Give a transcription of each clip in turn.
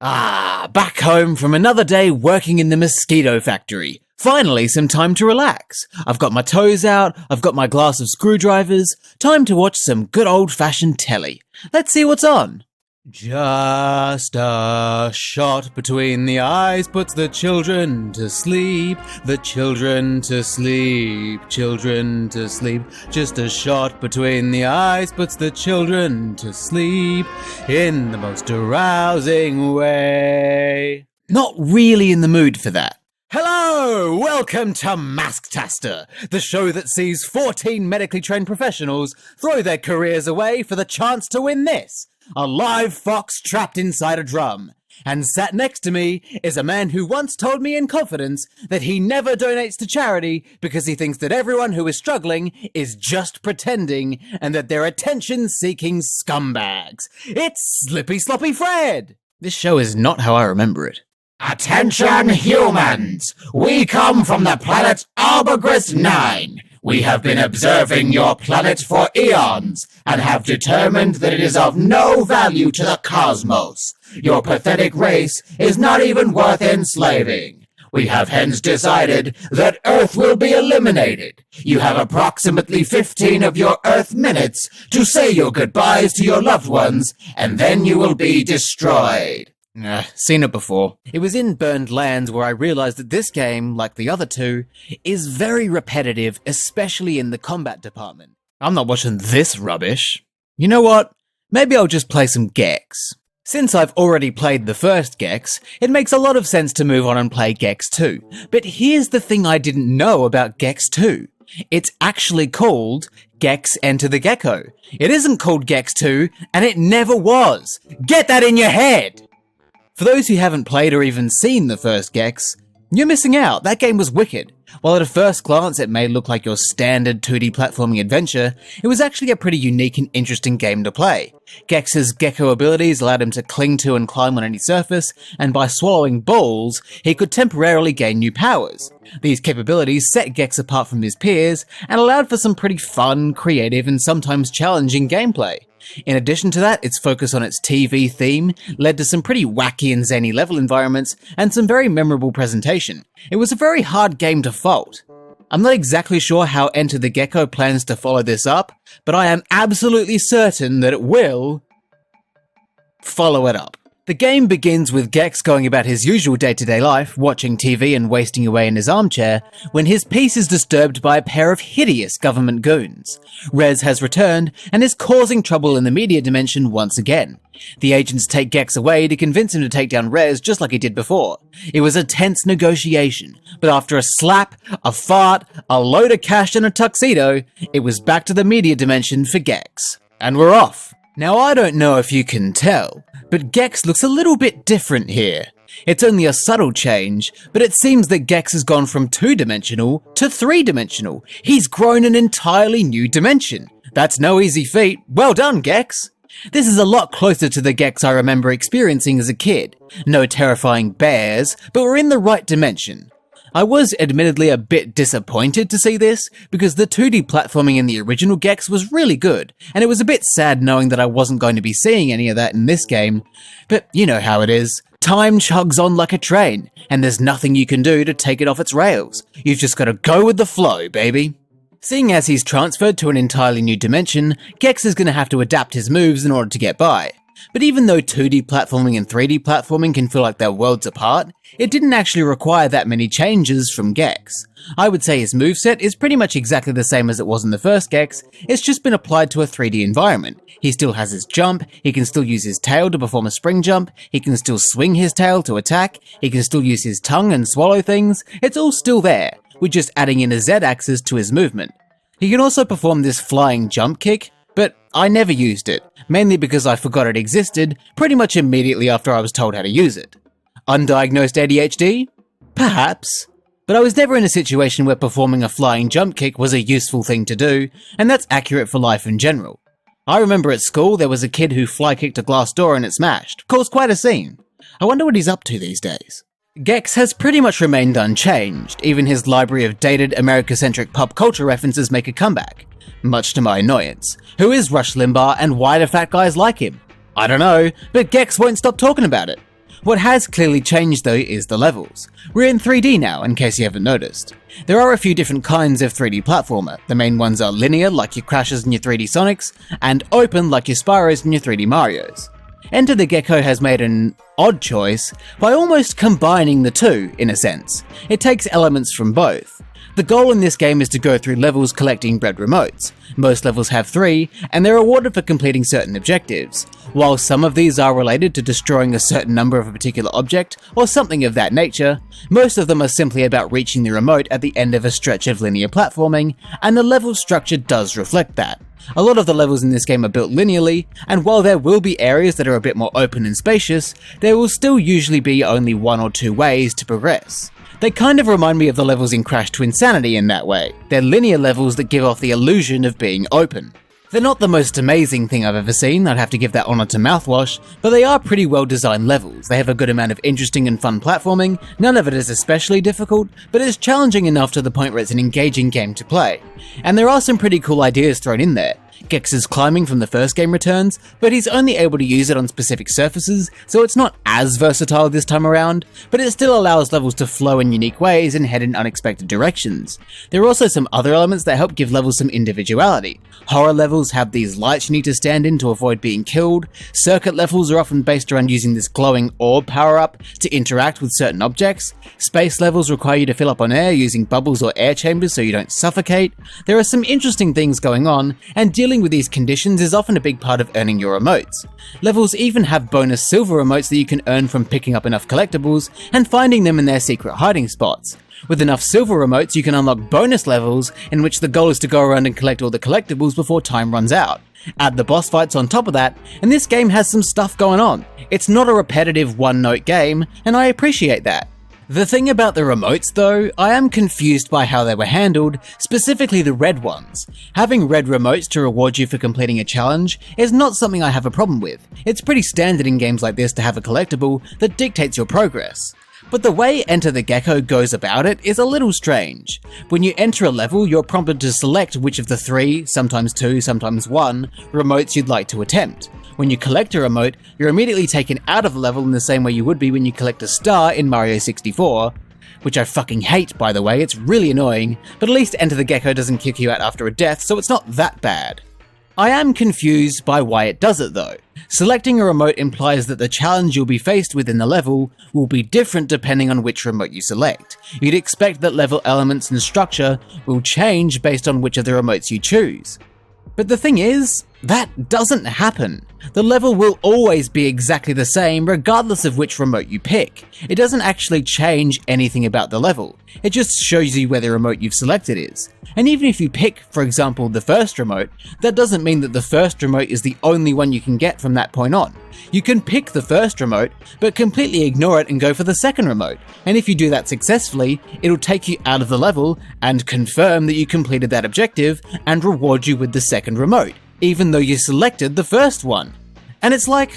Back home from another day working in the mosquito factory. Finally, some time to relax. I've got my toes out, I've got my glass of screwdrivers. Time to watch some good old-fashioned telly. Let's see what's on. Just a shot between the eyes puts the children to sleep. The children to sleep, children to sleep. Just a shot between the eyes puts the children to sleep in the most arousing way. Not really in the mood for that. Hello! Welcome to Masktaster, the show that sees 14 medically trained professionals throw their careers away for the chance to win this. A live fox trapped inside a drum. And sat next to me is a man who once told me in confidence that he never donates to charity because he thinks that everyone who is struggling is just pretending and that they're attention-seeking scumbags. It's Slippy Sloppy Fred! This show is not how I remember it. Attention humans! We come from the planet Arborgris 9. We have been observing your planet for eons and have determined that it is of no value to the cosmos. Your pathetic race is not even worth enslaving. We have hence decided that Earth will be eliminated. You have approximately 15 of your Earth minutes to say your goodbyes to your loved ones, and then you will be destroyed. Seen it before. It was in Burned Lands where I realized that this game, like the other two, is very repetitive, especially in the combat department. I'm not watching this rubbish. You know what? Maybe I'll just play some Gex. Since I've already played the first Gex, it makes a lot of sense to move on and play Gex 2. But here's the thing I didn't know about Gex 2. It's actually called Gex Enter the Gecko. It isn't called Gex 2, and it never was. Get that in your head! For those who haven't played or even seen the first Gex, you're missing out. That game was wicked. While at a first glance it may look like your standard 2D platforming adventure, it was actually a pretty unique and interesting game to play. Gex's Gecko abilities allowed him to cling to and climb on any surface, and by swallowing balls, he could temporarily gain new powers. These capabilities set Gex apart from his peers, and allowed for some pretty fun, creative, and sometimes challenging gameplay. In addition to that, its focus on its TV theme led to some pretty wacky and zany level environments and some very memorable presentation. It was a very hard game to fault. I'm not exactly sure how Enter the Gecko plans to follow this up, but I am absolutely certain that it will follow it up. The game begins with Gex going about his usual day-to-day life, watching TV and wasting away in his armchair, when his peace is disturbed by a pair of hideous government goons. Rez has returned and is causing trouble in the media dimension once again. The agents take Gex away to convince him to take down Rez just like he did before. It was a tense negotiation, but after a slap, a fart, a load of cash and a tuxedo, it was back to the media dimension for Gex. And we're off. Now I don't know if you can tell, but Gex looks a little bit different here. It's only a subtle change, but it seems that Gex has gone from 2-dimensional to 3-dimensional. He's grown an entirely new dimension. That's no easy feat. Well done, Gex! This is a lot closer to the Gex I remember experiencing as a kid. No terrifying bears, but we're in the right dimension. I was admittedly a bit disappointed to see this, because the 2D platforming in the original Gex was really good, and it was a bit sad knowing that I wasn't going to be seeing any of that in this game. But you know how it is. Time chugs on like a train, and there's nothing you can do to take it off its rails. You've just got to go with the flow, baby. Seeing as he's transferred to an entirely new dimension, Gex is going to have to adapt his moves in order to get by. But even though 2D platforming and 3D platforming can feel like they're worlds apart, it didn't actually require that many changes from Gex. I would say his moveset is pretty much exactly the same as it was in the first Gex, it's just been applied to a 3D environment. He still has his jump, he can still use his tail to perform a spring jump, he can still swing his tail to attack, he can still use his tongue and swallow things, it's all still there. We're just adding in a Z-axis to his movement. He can also perform this flying jump kick, but I never used it, mainly because I forgot it existed pretty much immediately after I was told how to use it. Undiagnosed ADHD? Perhaps. But I was never in a situation where performing a flying jump kick was a useful thing to do, and that's accurate for life in general. I remember at school there was a kid who fly kicked a glass door and it smashed, caused quite a scene. I wonder what he's up to these days. Gex has pretty much remained unchanged, even his library of dated America-centric pop culture references make a comeback. Much to my annoyance. Who is Rush Limbaugh and why do fat guys like him? I don't know, but Gex won't stop talking about it. What has clearly changed though is the levels. We're in 3D now, in case you haven't noticed. There are a few different kinds of 3D platformer. The main ones are linear, like your Crashes and your 3D Sonics, and open, like your Spyros and your 3D Marios. Enter the Gecko has made an odd choice by almost combining the two, in a sense. It takes elements from both. The goal in this game is to go through levels collecting red remotes. Most levels have 3, and they're awarded for completing certain objectives. While some of these are related to destroying a certain number of a particular object, or something of that nature, most of them are simply about reaching the remote at the end of a stretch of linear platforming, and the level structure does reflect that. A lot of the levels in this game are built linearly, and while there will be areas that are a bit more open and spacious, there will still usually be only 1 or 2 ways to progress. They kind of remind me of the levels in Crash to Insanity in that way. They're linear levels that give off the illusion of being open. They're not the most amazing thing I've ever seen, I'd have to give that honour to Mouthwash, but they are pretty well designed levels. They have a good amount of interesting and fun platforming, none of it is especially difficult, but it's challenging enough to the point where it's an engaging game to play. And there are some pretty cool ideas thrown in there. Gex's climbing from the first game returns, but he's only able to use it on specific surfaces, so it's not as versatile this time around, but it still allows levels to flow in unique ways and head in unexpected directions. There are also some other elements that help give levels some individuality. Horror levels have these lights you need to stand in to avoid being killed, circuit levels are often based around using this glowing orb power-up to interact with certain objects, space levels require you to fill up on air using bubbles or air chambers so you don't suffocate. There are some interesting things going on, and dealing with these conditions is often a big part of earning your remotes. Levels even have bonus silver remotes that you can earn from picking up enough collectibles and finding them in their secret hiding spots. With enough silver remotes, you can unlock bonus levels in which the goal is to go around and collect all the collectibles before time runs out. Add the boss fights on top of that, and this game has some stuff going on. It's not a repetitive one-note game, and I appreciate that. The thing about the remotes though, I am confused by how they were handled, specifically the red ones. Having red remotes to reward you for completing a challenge is not something I have a problem with. It's pretty standard in games like this to have a collectible that dictates your progress. But the way Enter the Gecko goes about it is a little strange. When you enter a level, you're prompted to select which of the 3, sometimes 2, sometimes 1, remotes you'd like to attempt. When you collect a remote, you're immediately taken out of the level in the same way you would be when you collect a star in Mario 64, which I fucking hate by the way, it's really annoying, but at least Enter the Gecko doesn't kick you out after a death, so it's not that bad. I am confused by why it does it though. Selecting a remote implies that the challenge you'll be faced with in the level will be different depending on which remote you select. You'd expect that level elements and structure will change based on which of the remotes you choose. But the thing is, that doesn't happen. The level will always be exactly the same regardless of which remote you pick. It doesn't actually change anything about the level, it just shows you where the remote you've selected is. And even if you pick, for example, the first remote, that doesn't mean that the first remote is the only one you can get from that point on. You can pick the first remote, but completely ignore it and go for the second remote, and if you do that successfully, it'll take you out of the level and confirm that you completed that objective and reward you with the second remote, even though you selected the first one. And it's like,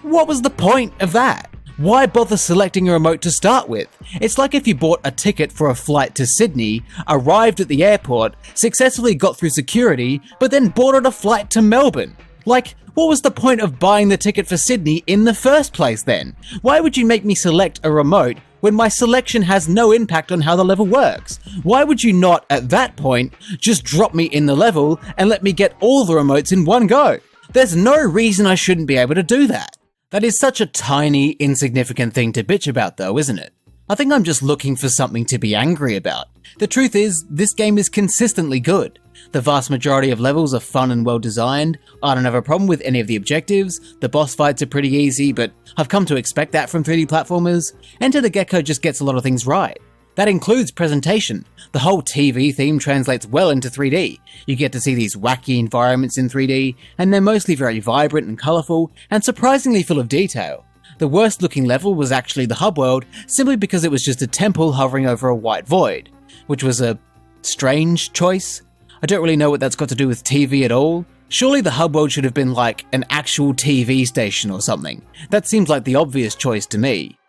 what was the point of that? Why bother selecting a remote to start with? It's like if you bought a ticket for a flight to Sydney, arrived at the airport, successfully got through security, but then boarded a flight to Melbourne. Like, what was the point of buying the ticket for Sydney in the first place then? Why would you make me select a remote when my selection has no impact on how the level works? Why would you not, at that point, just drop me in the level and let me get all the remotes in one go? There's no reason I shouldn't be able to do that. That is such a tiny, insignificant thing to bitch about though, isn't it? I think I'm just looking for something to be angry about. The truth is, this game is consistently good. The vast majority of levels are fun and well designed. I don't have a problem with any of the objectives. The boss fights are pretty easy, but I've come to expect that from 3D platformers. Enter the Gecko just gets a lot of things right. That includes presentation. The whole TV theme translates well into 3D. You get to see these wacky environments in 3D, and they're mostly very vibrant and colourful, and surprisingly full of detail. The worst looking level was actually the hub world, simply because it was just a temple hovering over a white void, which was a strange choice. I don't really know what that's got to do with TV at all. Surely the hub world should have been like an actual TV station or something. That seems like the obvious choice to me.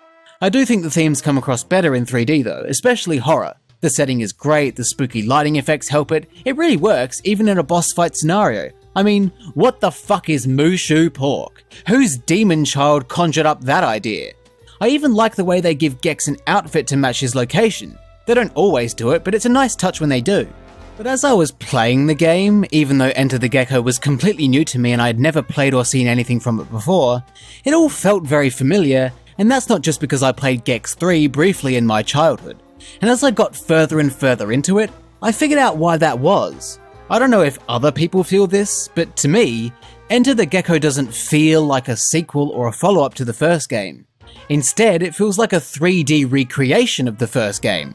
I do think the themes come across better in 3D though, especially horror. The setting is great, the spooky lighting effects help it. It really works, even in a boss fight scenario. I mean, what the fuck is Mushu Pork? Whose demon child conjured up that idea? I even like the way they give Gex an outfit to match his location. They don't always do it, but it's a nice touch when they do. But as I was playing the game, even though Enter the Gecko was completely new to me and I had never played or seen anything from it before, it all felt very familiar, and that's not just because I played Gex 3 briefly in my childhood. And as I got further and further into it, I figured out why that was. I don't know if other people feel this, but to me, Enter the Gecko doesn't feel like a sequel or a follow-up to the first game. Instead, it feels like a 3D recreation of the first game.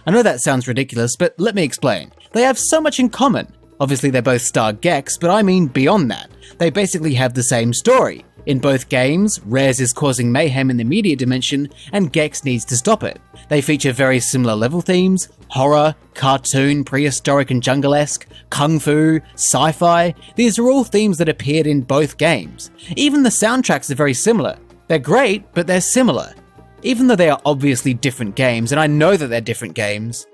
I know that sounds ridiculous, but let me explain. They have so much in common. Obviously they both star Gex, but I mean beyond that. They basically have the same story. In both games, Rez is causing mayhem in the media dimension, and Gex needs to stop it. They feature very similar level themes: horror, cartoon, prehistoric and jungle-esque, kung fu, sci-fi. These are all themes that appeared in both games. Even the soundtracks are very similar. They're great, but they're similar. Even though they are obviously different games, and I know that they're different games,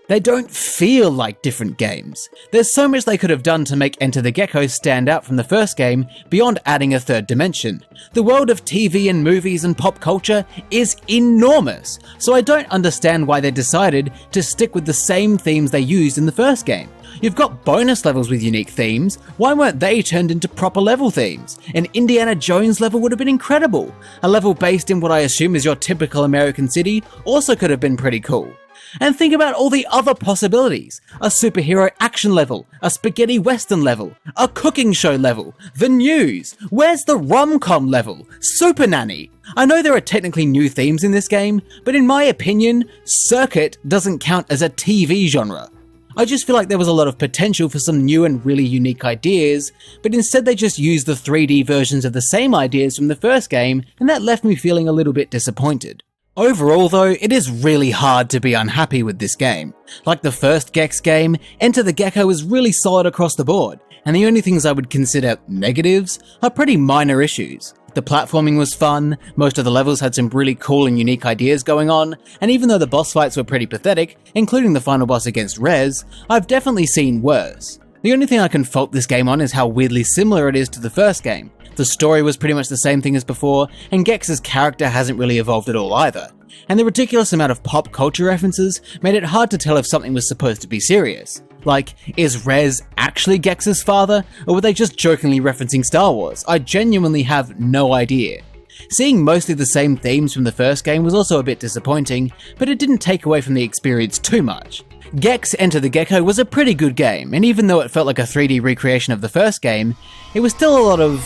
they don't feel like different games. There's so much they could have done to make Enter the Gecko stand out from the first game beyond adding a third dimension. The world of TV and movies and pop culture is enormous, so I don't understand why they decided to stick with the same themes they used in the first game. You've got bonus levels with unique themes, why weren't they turned into proper level themes? An Indiana Jones level would have been incredible. A level based in what I assume is your typical American city also could have been pretty cool. And think about all the other possibilities. A superhero action level, a spaghetti western level, a cooking show level, the news, where's the rom-com level, Super Nanny? I know there are technically new themes in this game, but in my opinion, Circuit doesn't count as a TV genre. I just feel like there was a lot of potential for some new and really unique ideas, but instead they just used the 3D versions of the same ideas from the first game, and that left me feeling a little bit disappointed. Overall though, it is really hard to be unhappy with this game. Like the first Gex game, Enter the Gecko is really solid across the board, and the only things I would consider negatives are pretty minor issues. The platforming was fun, most of the levels had some really cool and unique ideas going on, and even though the boss fights were pretty pathetic, including the final boss against Rez, I've definitely seen worse. The only thing I can fault this game on is how weirdly similar it is to the first game. The story was pretty much the same thing as before, and Gex's character hasn't really evolved at all either. And the ridiculous amount of pop culture references made it hard to tell if something was supposed to be serious. Like, is Rez actually Gex's father, or were they just jokingly referencing Star Wars? I genuinely have no idea. Seeing mostly the same themes from the first game was also a bit disappointing, but it didn't take away from the experience too much. Gex Enter the Gecko was a pretty good game, and even though it felt like a 3D recreation of the first game, it was still a lot of...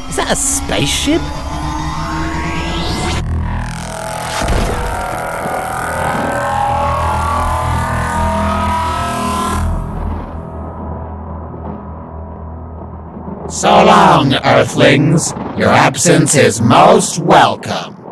Is that a spaceship? So long, Earthlings. Your absence is most welcome.